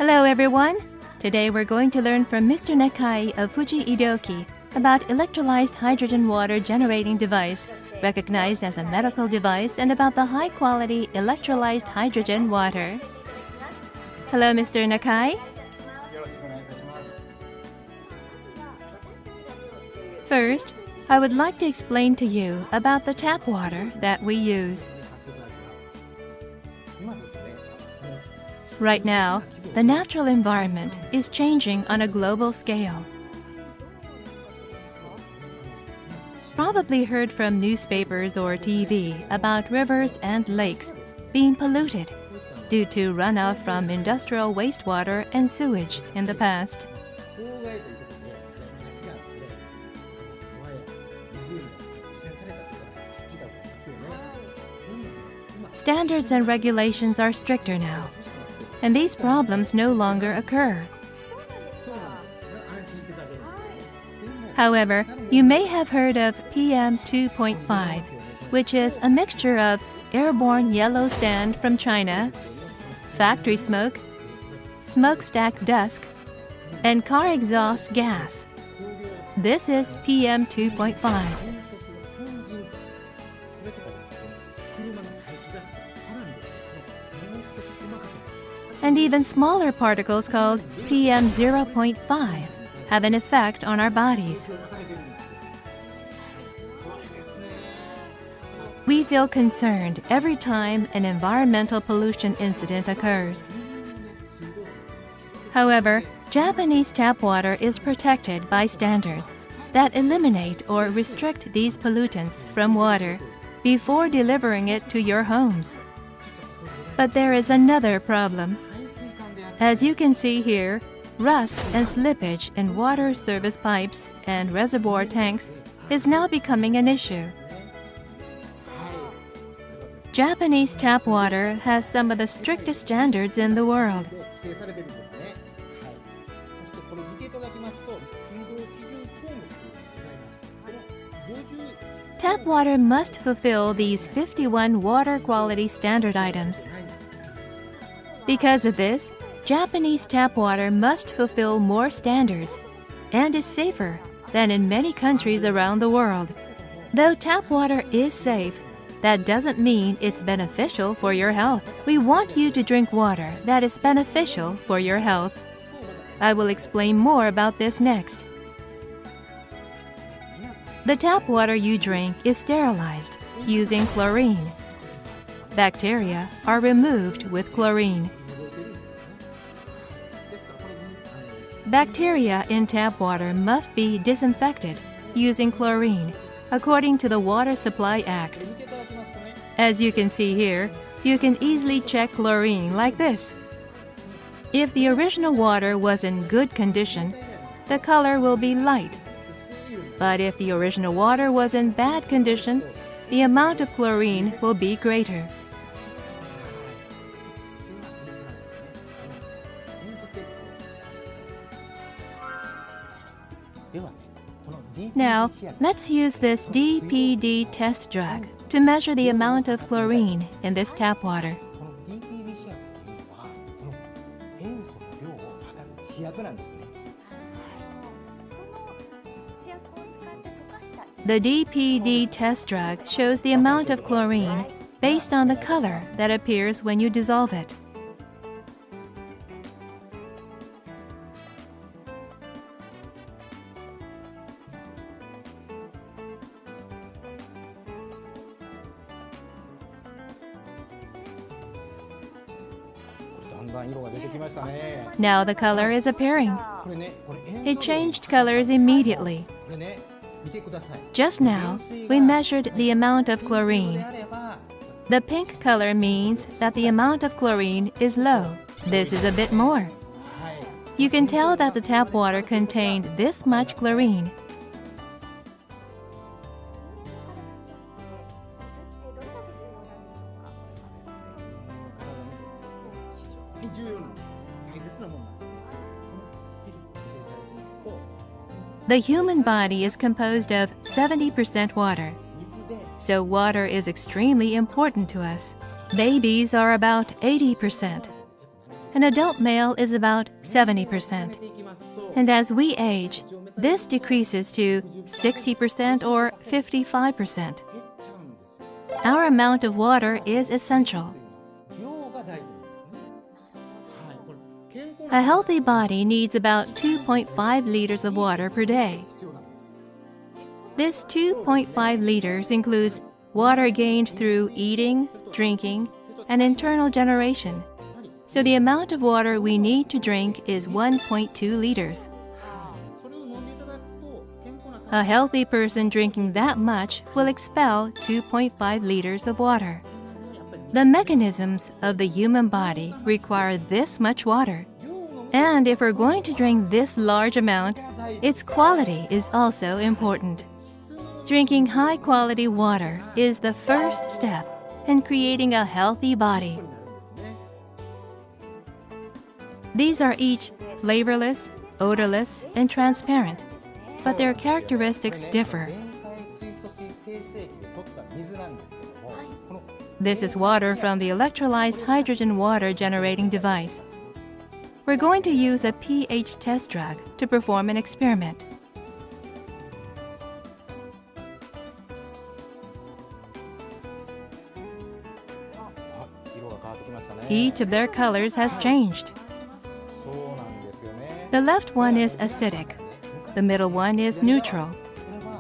Hello everyone! Today we're going to learn from Mr. Nakai of Fujiiryoki about electrolyzed hydrogen water generating device, recognized as a medical device, and about the high-quality electrolyzed hydrogen water. Hello Mr. Nakai. First, I would like to explain to you about the tap water that we use. Right now, the natural environment is changing on a global scale. Probably heard from newspapers or TV about rivers and lakes being polluted due to runoff from industrial wastewater and sewage in the past. Standards and regulations are stricter now, and these problems no longer occur. However, you may have heard of PM 2.5, which is a mixture of airborne yellow sand from China, factory smoke, smokestack dust, and car exhaust gas. This is PM 2.5. And even smaller particles called PM 0.5 have an effect on our bodies. We feel concerned every time an environmental pollution incident occurs. However, Japanese tap water is protected by standards that eliminate or restrict these pollutants from water before delivering it to your homes. But there is another problem. As you can see here, rust and slippage in water service pipes and reservoir tanks is now becoming an issue. Japanese tap water has some of the strictest standards in the world. Tap water must fulfill these 51 water quality standard items. Because of this, Japanese tap water must fulfill more standards and is safer than in many countries around the world. Though tap water is safe, that doesn't mean it's beneficial for your health. We want you to drink water that is beneficial for your health. I will explain more about this next. The tap water you drink is sterilized using chlorine. Bacteria are removed with chlorine. Bacteria in tap water must be disinfected using chlorine, according to the Water Supply Act. As you can see here, you can easily check chlorine like this. If the original water was in good condition, the color will be light. But if the original water was in bad condition, the amount of chlorine will be greater. Now, let's use this DPD test drug to measure the amount of chlorine in this tap water. The DPD test drug shows the amount of chlorine based on the color that appears when you dissolve it. Now the color is appearing. It changed colors immediately. Just now, we measured the amount of chlorine. The pink color means that the amount of chlorine is low. This is a bit more. You can tell that the tap water contained this much chlorine. The human body is composed of 70% water, so water is extremely important to us. Babies are about 80%. An adult male is about 70%. And as we age, this decreases to 60% or 55%. Our amount of water is essential. A healthy body needs about 2.5 liters of water per day. This 2.5 liters includes water gained through eating, drinking, and internal generation. So the amount of water we need to drink is 1.2 liters. A healthy person drinking that much will expel 2.5 liters of water. The mechanisms of the human body require this much water. And if we're going to drink this large amount, its quality is also important. Drinking high-quality water is the first step in creating a healthy body. These are each flavorless, odorless, and transparent, but their characteristics differ. This is water from the electrolyzed hydrogen water generating device. We're going to use a pH test drug to perform an experiment. Each of their colors has changed. The left one is acidic, the middle one is neutral,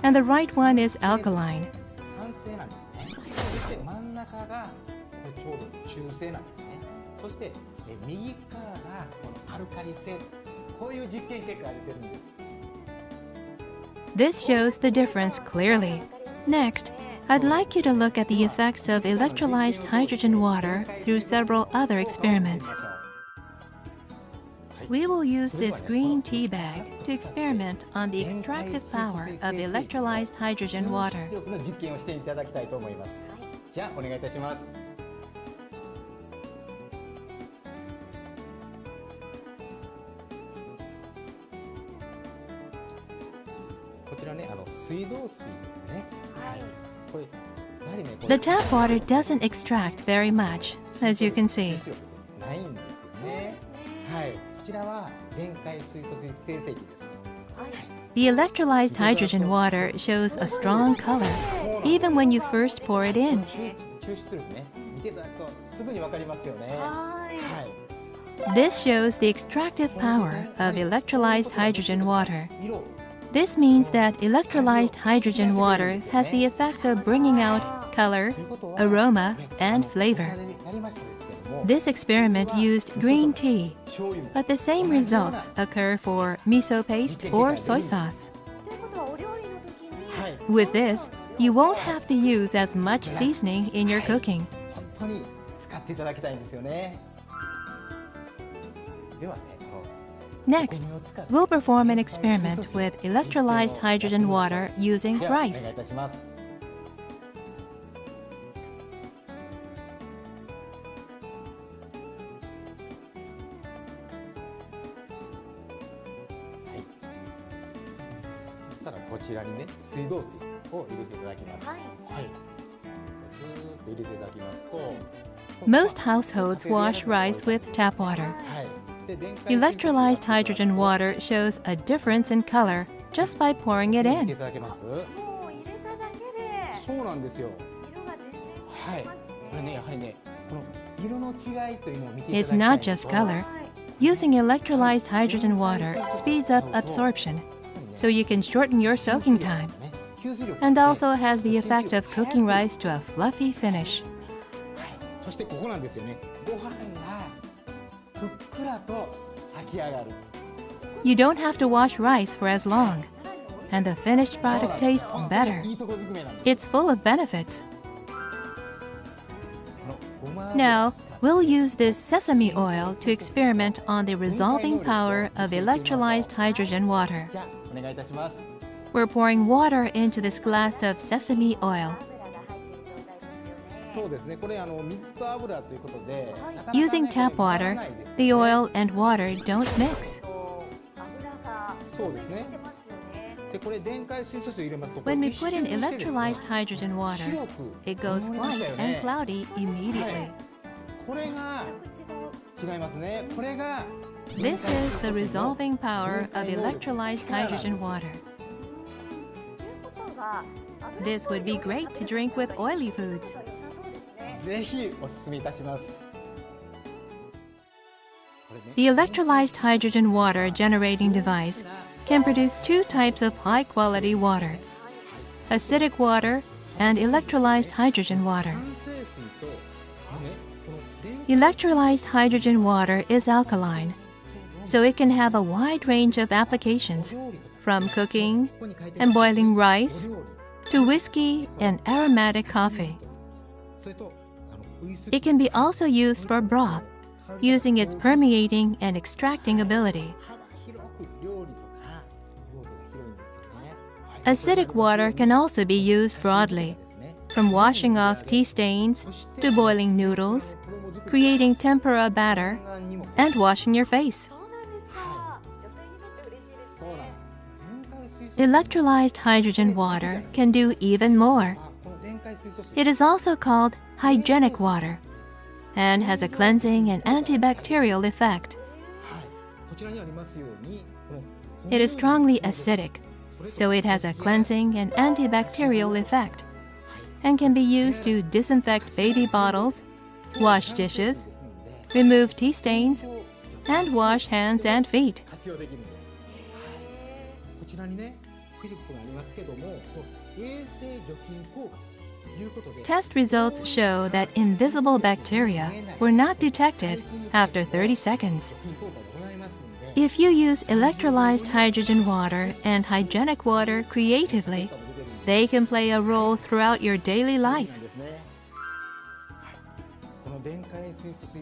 and the right one is alkaline. This shows the difference clearly. Next, I'd like you to look at the effects of electrolyzed hydrogen water through several other experiments. We will use this green tea bag to experiment on the extractive power of electrolyzed hydrogen water. The tap water doesn't extract very much, as you can see. The electrolyzed hydrogen water shows a strong color, even when you first pour it in. This shows the extractive power of electrolyzed hydrogen water. This means that electrolyzed hydrogen water has the effect of bringing out color, aroma, and flavor. This experiment used green tea, but the same results occur for miso paste or soy sauce. With this, you won't have to use as much seasoning in your cooking. Next, we'll perform an experiment with electrolyzed hydrogen water using rice. Most households wash rice with tap water. Electrolyzed hydrogen water shows a difference in color just by pouring it in. It's not just color. Using electrolyzed hydrogen water speeds up absorption, so you can shorten your soaking time, and also has the effect of cooking rice to a fluffy finish. You don't have to wash rice for as long, and the finished product tastes better. It's full of benefits. Now, we'll use this sesame oil to experiment on the resolving power of electrolyzed hydrogen water. We're pouring water into this glass of sesame oil. Using tap water, the oil and water don't mix. When we put in electrolyzed hydrogen water, it goes white and cloudy immediately. This is the resolving power of electrolyzed hydrogen water. This would be great to drink with oily foods. ぜひおすすめいたします。 The electrolyzed hydrogen water generating device can produce two types of high-quality water: acidic water and electrolyzed hydrogen water. Electrolyzed hydrogen water is alkaline, so it can have a wide range of applications, from cooking and boiling rice to whiskey and aromatic coffee. It can be also used for broth, using its permeating and extracting ability. Acidic water can also be used broadly, from washing off tea stains to boiling noodles, creating tempura batter, and washing your face. Electrolyzed hydrogen water can do even more. It is also called hygienic water and has a cleansing and antibacterial effect. It is strongly acidic, so it has a cleansing and antibacterial effect and can be used to disinfect baby bottles, wash dishes, remove tea stains, and wash hands and feet. Test results show that invisible bacteria were not detected after 30 seconds. If you use electrolyzed hydrogen water and hygienic water creatively, they can play a role throughout your daily life.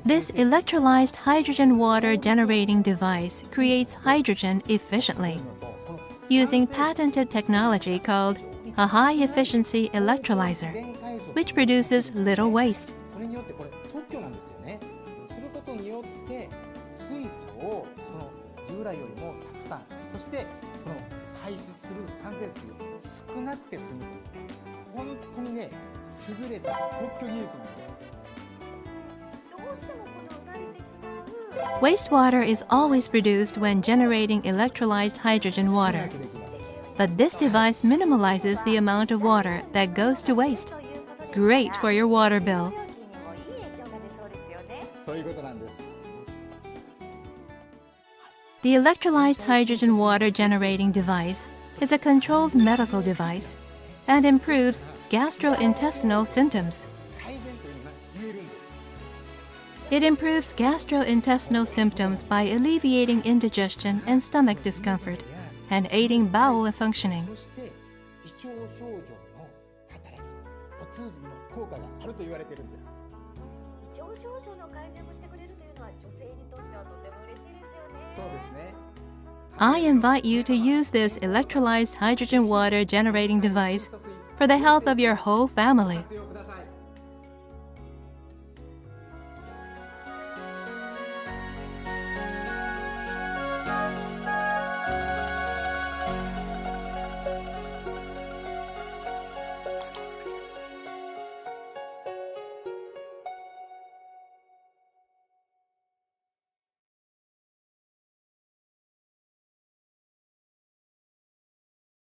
This electrolyzed hydrogen water generating device creates hydrogen efficiently, using patented technology called a high-efficiency electrolyzer, which produces little waste. Wastewater is always produced when generating electrolyzed hydrogen water. But this device minimalizes the amount of water that goes to waste. Great for your water bill. The electrolyzed hydrogen water generating device is a controlled medical device and improves gastrointestinal symptoms. It improves gastrointestinal symptoms by alleviating indigestion and stomach discomfort and aiding bowel functioning. I invite you to use this electrolyzed hydrogen water generating device for the health of your whole family.